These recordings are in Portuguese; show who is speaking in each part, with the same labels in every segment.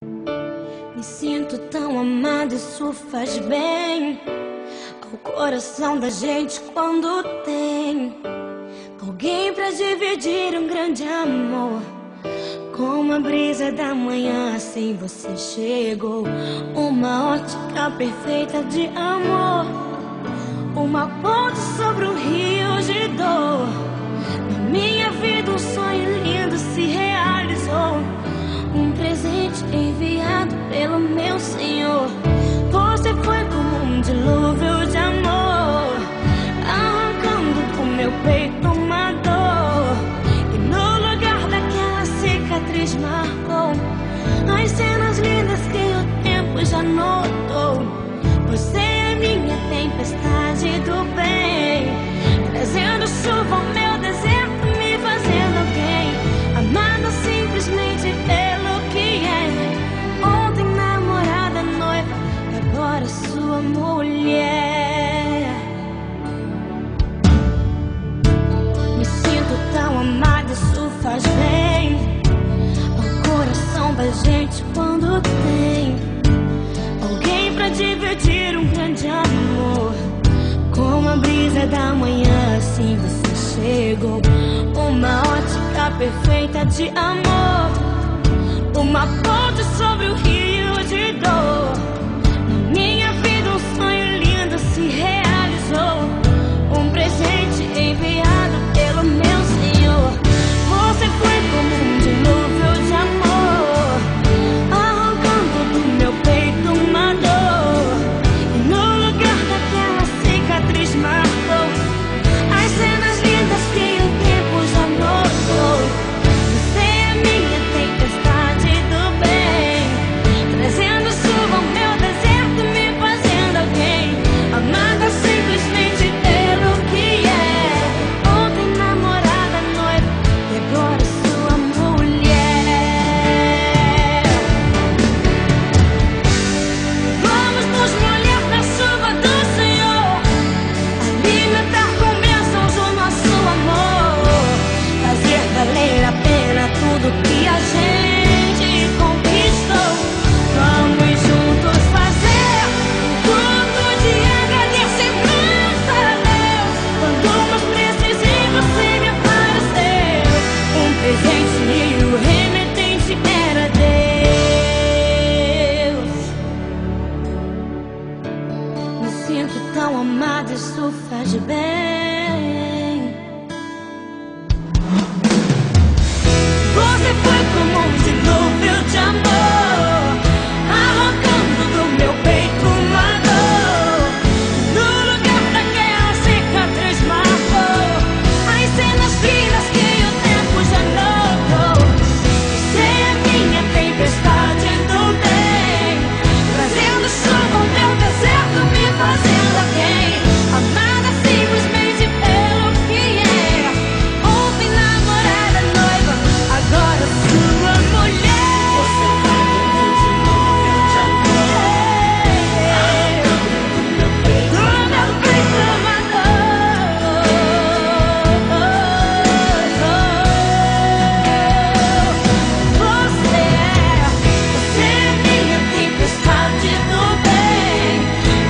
Speaker 1: Me sinto tão amada, isso faz bem ao coração da gente quando tem alguém pra dividir um grande amor. Como a brisa da manhã, assim você chegou. Uma ótica perfeita de amor, uma ponte sobre um rio de dor. Na minha vida um sonho lindo se realizou, um presente enviado pelo meu Senhor. Você foi como um dilúvio de amor, arrancando do meu peito uma dor. E no lugar daquela cicatriz marcou as cenas lindas que o tempo já notou. Você é minha tempestade do bem, trazendo chuva ao meu deserto, me fazendo alguém amada simplesmente pelo que é. Ontem namorada, noiva, agora sua mulher. Me sinto tão amada, isso faz bem ao coração da gente quando tem alguém pra dividir um grande amor. Como a brisa da manhã, assim você chegou. Uma ótica perfeita de amor, uma ponte sobre o rio de dor. Na minha vida um sonho lindo se realizou, um presente enviado pelo meu Senhor. Você foi como um dilúvio de amor, arrancando do meu peito uma dor. E no lugar daquela cicatriz marcou as cenas lindas que o tempo já notou. Você é minha tempestade do bem, trazendo chuva ao meu deserto, me fazendo alguém amada simplesmente pelo que é. Ontem namorada, noiva, e agora sua mulher. Vamos nos molhar na chuva do Senhor, alimentar com bênçãos o nosso amor, fazer valer a pena tudo que a gente conquistou. Vamos juntos fazer um culto de agradecimento a Deus. Quando mais precisei, você me apareceu, um presente e o remetente era Deus. Me sinto tão amada, isso faz bem. Você foi como um dilúvio de amor, arrancando do meu peito uma dor. No lugar daquela cicatriz marcou as cenas lindas que o tempo já notou. Você é minha tempestade do bem, trazendo chuva ao meu deserto, me fazendo alguém amada simplesmente pelo que é. Ontem namorada, noiva, agora sua mulher. Você vai como um dilúvio de amor, arrancando do meu peito uma dor. Você é minha tempestade do bem,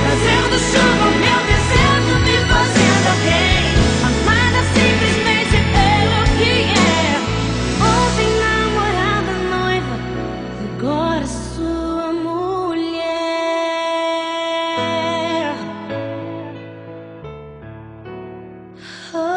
Speaker 1: trazendo chuva ao meu deserto, me fazendo alguém amada simplesmente pelo que é. Ontem namorada, noiva, agora sua mulher. Oh.